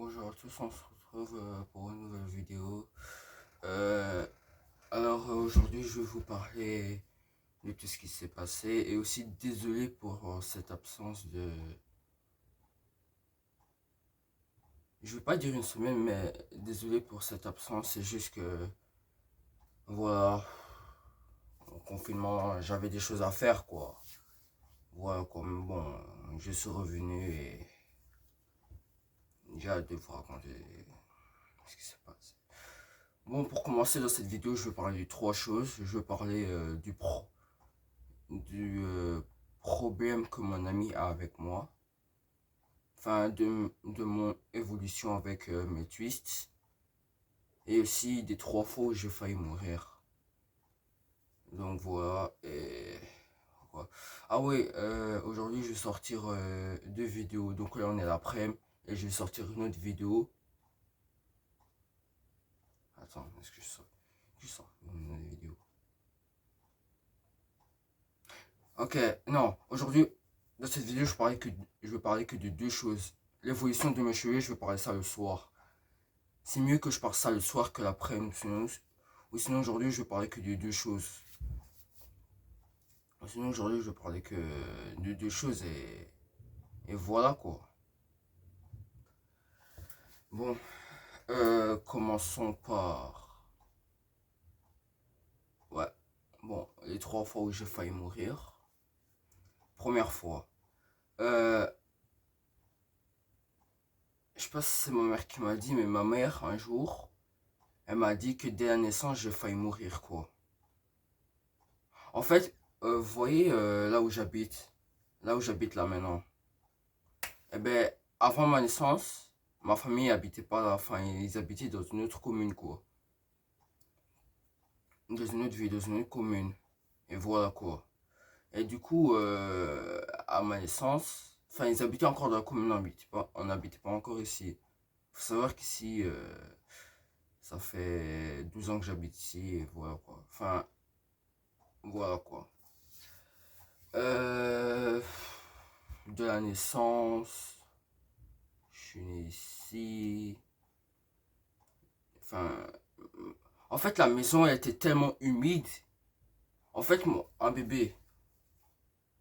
Bonjour à tous, on se retrouve pour une nouvelle vidéo. Euh, Aujourd'hui je vais vous parler de tout ce qui s'est passé et aussi désolé pour cette absence de... Je vais pas dire une semaine, mais désolé pour cette absence, c'est juste que voilà, au confinement j'avais des choses à faire quoi. Voilà, comme bon, je suis revenu et j'ai hâte de vous raconter ce qui s'est passé. Bon, pour commencer dans cette vidéo, je vais parler de trois choses. Je vais parler du problème que mon ami a avec moi. Enfin, de mon évolution avec mes twists. Et aussi des trois fois où j'ai failli mourir. Donc voilà. Voilà. Ah oui, aujourd'hui je vais sortir deux vidéos. Donc là on est l'après-midi. Et je vais sortir une autre vidéo. Attends, est-ce que je sors une autre vidéo? Ok, non, aujourd'hui, dans cette vidéo, je vais parler que de deux choses. L'évolution de mes cheveux, je vais parler ça le soir. C'est mieux que je parle ça le soir que l'après-midi. Sinon aujourd'hui, je vais parler que de deux choses. Sinon aujourd'hui, je vais parler que de deux choses et voilà quoi. Bon, commençons par... Ouais, bon, les trois fois où j'ai failli mourir. Première fois. Euh, je sais pas si c'est ma mère qui m'a dit, mais ma mère, un jour, elle m'a dit que dès la naissance, j'ai failli mourir, quoi. En fait, vous voyez là où j'habite là maintenant, eh ben, avant ma naissance, ma famille habitait pas là, enfin, ils habitaient dans une autre commune, quoi. Dans une autre ville, dans une autre commune. Et voilà, quoi. Et du coup, à ma naissance, enfin, ils habitaient encore dans la commune, on n'habitait pas encore ici. Faut savoir qu'ici, ça fait 12 ans que j'habite ici, et voilà, quoi. Enfin, voilà, quoi. Euh, de la naissance, je suis né ici. Enfin, en fait, la maison elle était tellement humide. En fait, un bébé,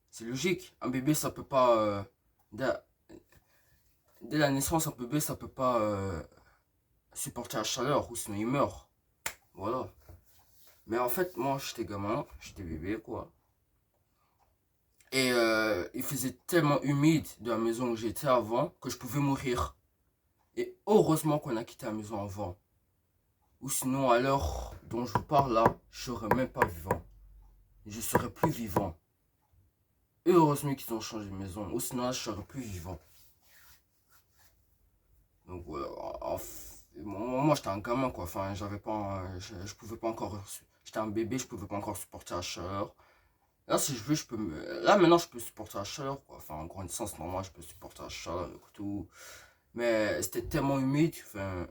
c'est logique. Un bébé, ça peut pas. Dès, dès la naissance, un bébé, ça peut pas supporter la chaleur ou sinon il meurt. Voilà. Mais en fait, moi, j'étais gamin, j'étais bébé, quoi. Et il faisait tellement humide de la maison où j'étais avant que je pouvais mourir. Et heureusement qu'on a quitté la maison avant. Ou sinon, à l'heure dont je vous parle là, je serais même pas vivant. Je serais plus vivant. Et heureusement qu'ils ont changé de maison. Ou sinon, là, je serais plus vivant. Donc, voilà. Moi, j'étais un gamin, quoi. Enfin, j'avais pas. Je pouvais pas encore. J'étais un bébé, je pouvais pas encore supporter la chaleur. Là, si je veux, je peux me. Là, maintenant, je peux supporter la chaleur, quoi. Enfin, en grandissant, normal, je peux supporter la chaleur et tout. Mais c'était tellement humide. Enfin,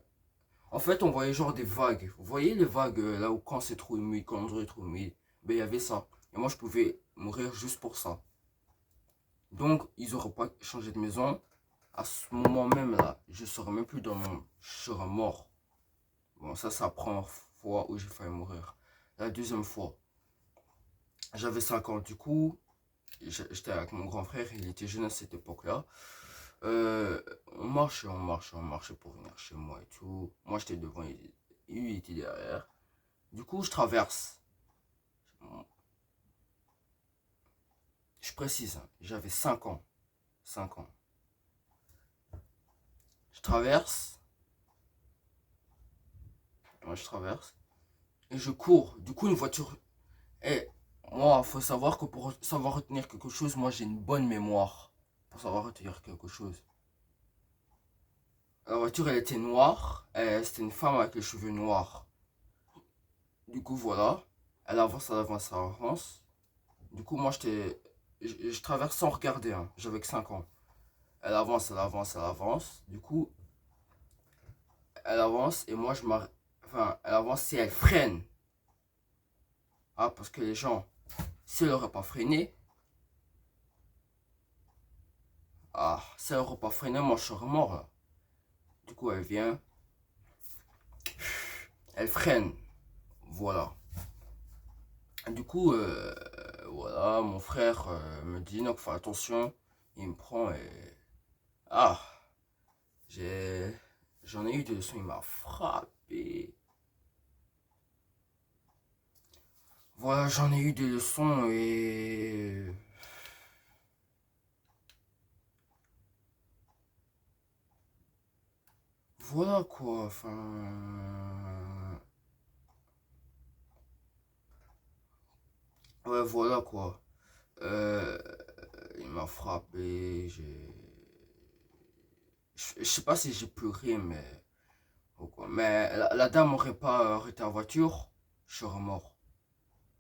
en fait, on voyait genre des vagues. Vous voyez les vagues là où quand c'est trop humide, quand l'endroit est trop humide, ben il y avait ça. Et moi, je pouvais mourir juste pour ça. Donc, ils auraient pas changé de maison. À ce moment même là, je serais même plus dans le monde. Je serais mort. Bon, ça, c'est la première fois où j'ai failli mourir. La deuxième fois, j'avais 5 ans. Du coup, j'étais avec mon grand frère. Il était jeune à cette époque-là. On marchait pour venir chez moi et tout. Moi, j'étais devant, il était derrière. Du coup, je traverse. Je précise, hein, j'avais 5 ans. 5 ans. Je traverse. Moi, je traverse. Et je cours. Du coup, une voiture. Et moi, faut savoir que pour savoir retenir quelque chose, moi, j'ai une bonne mémoire. Pour savoir retenir quelque chose. La voiture, elle était noire. C'était une femme avec les cheveux noirs. Du coup, voilà. Elle avance, elle avance, elle avance. Du coup, moi, je traverse sans regarder. Hein. J'avais que 5 ans. Elle avance, elle avance, elle avance. Du coup, elle avance et moi, je m'arrête. Enfin, elle avance et elle freine. Ah, parce que les gens, si elle n'aurait pas freiné, si elle n'aurait pas freiné, moi, je serais mort là. Du coup, elle vient, elle freine. Voilà. Du coup, voilà, mon frère me dit, non, fais attention. Il me prend et... Ah, j'ai... J'en ai eu des leçons, il m'a frappé. Voilà, j'en ai eu des leçons et... Voilà quoi, enfin... Ouais, voilà quoi. Euh, il m'a frappé, j'ai... Je sais pas si j'ai pleuré, mais... ou quoi. Mais la dame aurait pas arrêté la voiture, je serais mort.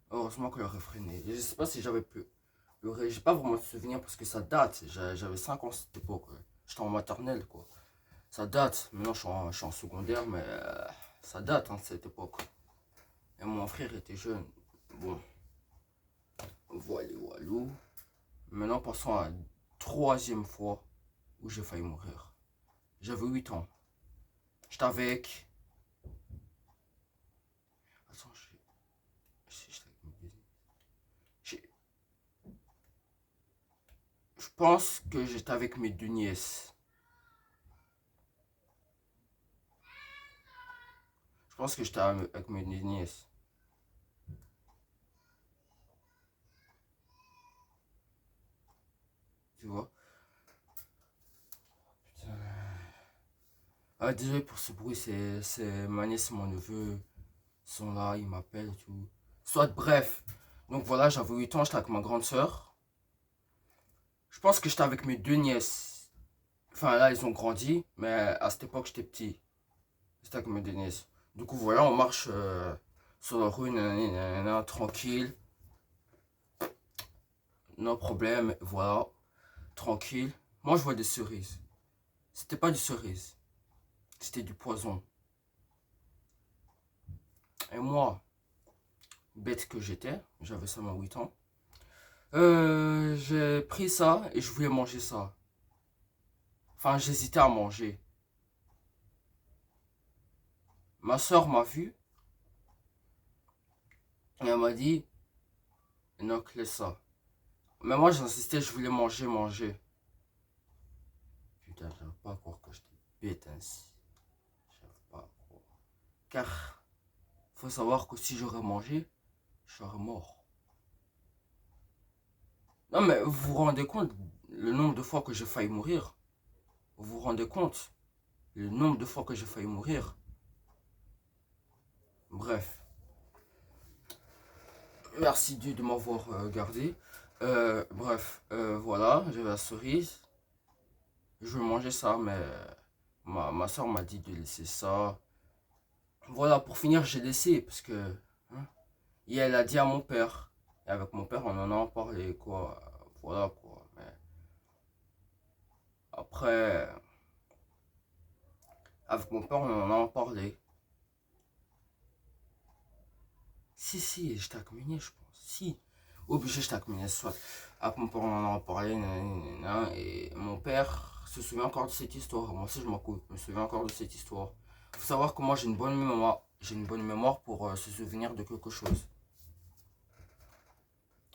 Heureusement qu'elle aurait freiné. Je sais pas si j'avais pleuré, j'ai pas vraiment de souvenir parce que ça date. J'avais 5 ans à cette époque. Ouais. J'étais en maternelle quoi. Ça date. Maintenant je suis en secondaire, mais ça date hein, cette époque. Et mon frère était jeune. Bon, voilà, voilà. Maintenant passons à la troisième fois où j'ai failli mourir. J'avais 8 ans. J'étais avec... Attends, je je pense que j'étais avec mes deux nièces. Je pense que j'étais avec mes deux nièces. Tu vois? Putain. Ah, désolé pour ce bruit, c'est ma nièce et mon neveu sont là, ils m'appellent et tout. Soit bref. Donc voilà, j'avais 8 ans, j'étais avec ma grande sœur. Je pense que j'étais avec mes deux nièces. Enfin là, ils ont grandi, mais à cette époque, j'étais petit. J'étais avec mes deux nièces. Du coup, voilà, on marche sur la rue, nanana, nanana, tranquille. No problème, voilà, tranquille. Moi, je vois des cerises. C'était pas du cerise, c'était du poison. Et moi, bête que j'étais, j'avais seulement 8 ans. J'ai pris ça et je voulais manger ça. Enfin, j'hésitais à manger. Ma soeur m'a vu et elle m'a dit, non, laisse ça. Mais moi, j'insistais, je voulais manger, manger. Putain, j'arrive pas à croire que j'étais bête ainsi. J'arrive pas à croire. Car, faut savoir que si j'aurais mangé, je serais mort. Non, mais vous vous rendez compte le nombre de fois que j'ai failli mourir? Vous vous rendez compte le nombre de fois que j'ai failli mourir? Bref. Merci Dieu de m'avoir gardé. Bref, voilà, j'avais la cerise. Je vais manger ça, mais ma soeur m'a dit de laisser ça. Voilà, pour finir, j'ai laissé parce que. Hein, et elle a dit à mon père. Et avec mon père, on en a parlé, quoi. Voilà, quoi. Mais après, avec mon père, on en a parlé. Si, j'étais accompagné, je pense. Si. Obligé, j'étais accompagné, soit. Avec mon père, on en a parlé, nanana, et mon père se souvient encore de cette histoire. Moi aussi, je me souviens encore de cette histoire. Faut savoir que moi, j'ai une bonne mémoire. J'ai une bonne mémoire pour se souvenir de quelque chose.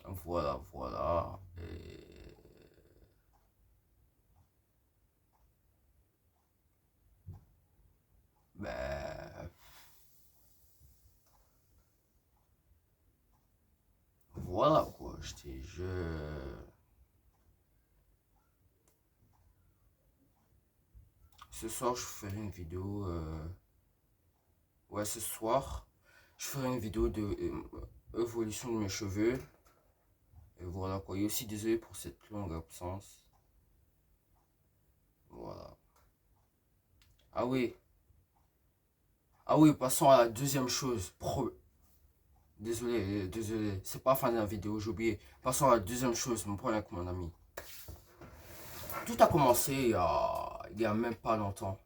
Voilà, voilà. Et... Ben, voilà, quoi. Ce soir, je ferai une vidéo. Ouais, ce soir, je ferai une vidéo de évolution de mes cheveux. Et voilà quoi. Et aussi désolé pour cette longue absence. Voilà. Ah oui. Ah oui, passons à la deuxième chose. Désolé, désolé. C'est pas la fin de la vidéo, j'ai oublié. Passons à la deuxième chose, mon problème avec mon ami. Tout a commencé il y a même pas longtemps.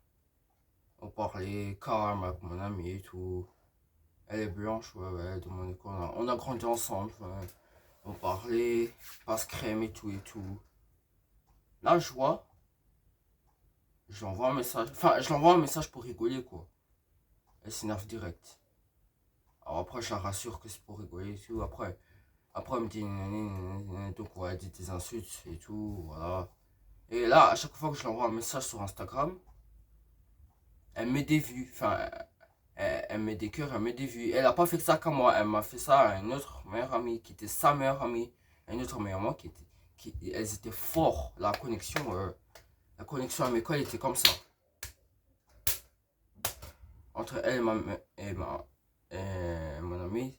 On parlait calme avec mon ami et tout. Elle est blanche, ouais, ouais, de mon école. On a grandi ensemble. Ouais. On parlait, passe crème et tout et tout. Là, je vois, Je lui envoie un message. Enfin, je lui envoie un message pour rigoler, quoi. Elle s'énerve direct. Alors après, je la rassure que c'est pour rigoler et tout. Après elle me dit, donc on va dire des insultes et tout, voilà. Et là, à chaque fois que je lui envoie un message sur Instagram, elle met des vues. Enfin, elle met des cœurs, elle met des vues. Elle a pas fait ça qu'à moi, elle m'a fait ça à une autre meilleure amie, qui était sa meilleure amie. Une autre meilleure amie elles étaient forts. La connexion à mes elle était comme ça. Entre elle et mon amie,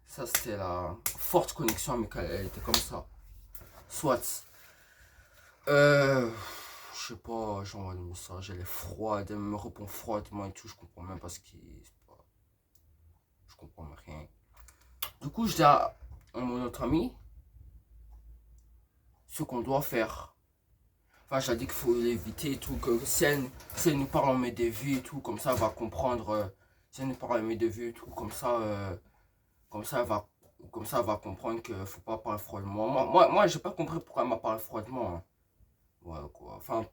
ça c'était la forte connexion amicale, elle était comme ça. Soit, je sais pas, j'envoie des messages, elle est froide, elle me répond froidement et tout, je comprends même pas ce qui. Je comprends rien. Du coup, je dis à mon autre ami ce qu'on doit faire. Enfin, j'ai dit qu'il faut l'éviter et tout, que si elle nous parle, on met des vues et tout, comme ça, elle va comprendre. Si elle nous parle, on met des vues et tout, comme ça, elle va comprendre qu'il faut pas parler froidement. Moi j'ai pas compris pourquoi elle m'a parlé froidement, hein. Ouais, quoi. Enfin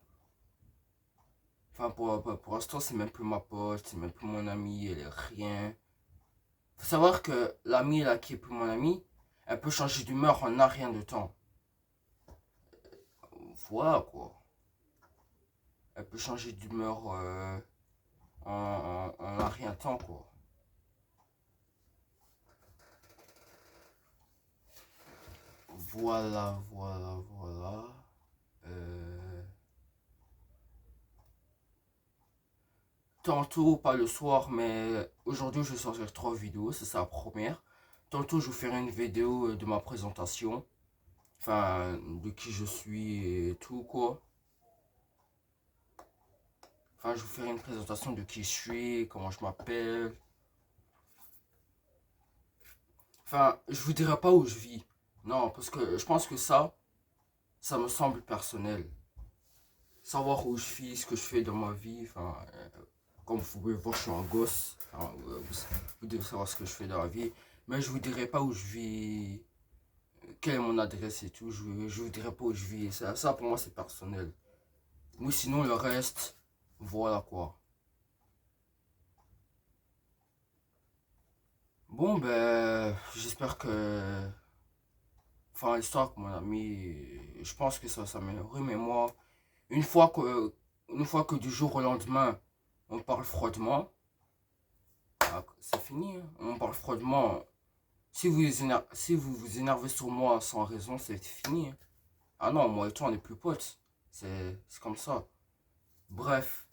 pour l'instant, c'est même plus ma pote, c'est même plus mon amie, elle est rien. Faut savoir que l'amie là qui est plus mon amie, elle peut changer d'humeur en un rien de temps. Voilà, quoi. Elle peut changer d'humeur en un rien de temps, quoi. Voilà. Euh, Tantôt, pas le soir, mais aujourd'hui, je vais sortir 3 vidéos. C'est sa première. Tantôt, je vous ferai une vidéo de ma présentation. Enfin, de qui je suis et tout, quoi. Enfin, je vous ferai une présentation de qui je suis, comment je m'appelle. Enfin, je vous dirai pas où je vis. Non, parce que je pense que ça me semble personnel. Savoir où je vis, ce que je fais dans ma vie. Enfin, comme vous pouvez voir, je suis un gosse. Enfin, vous devez savoir ce que je fais dans la vie. Mais je vous dirai pas où je vis, quelle est mon adresse et tout. Je vous dirai pas où je vis. Ça pour moi, c'est personnel. Mais sinon, le reste, voilà quoi. Bon, ben, j'espère que. Enfin, l'histoire avec mon ami, je pense que ça va s'améliorer. Mais moi, une fois que, une fois que du jour au lendemain, on parle froidement, ah, c'est fini, hein. On parle froidement. Si vous vous énervez sur moi sans raison, c'est fini, hein. Ah non, moi et toi, on n'est plus potes. C'est comme ça. Bref,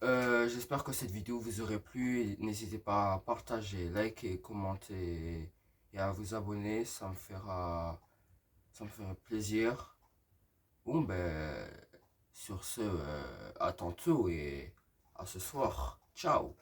j'espère que cette vidéo vous aurait plu. N'hésitez pas à partager, liker, commenter et à vous abonner. Ça me fera plaisir. Bon, ben, sur ce, à tantôt et à ce soir. Ciao.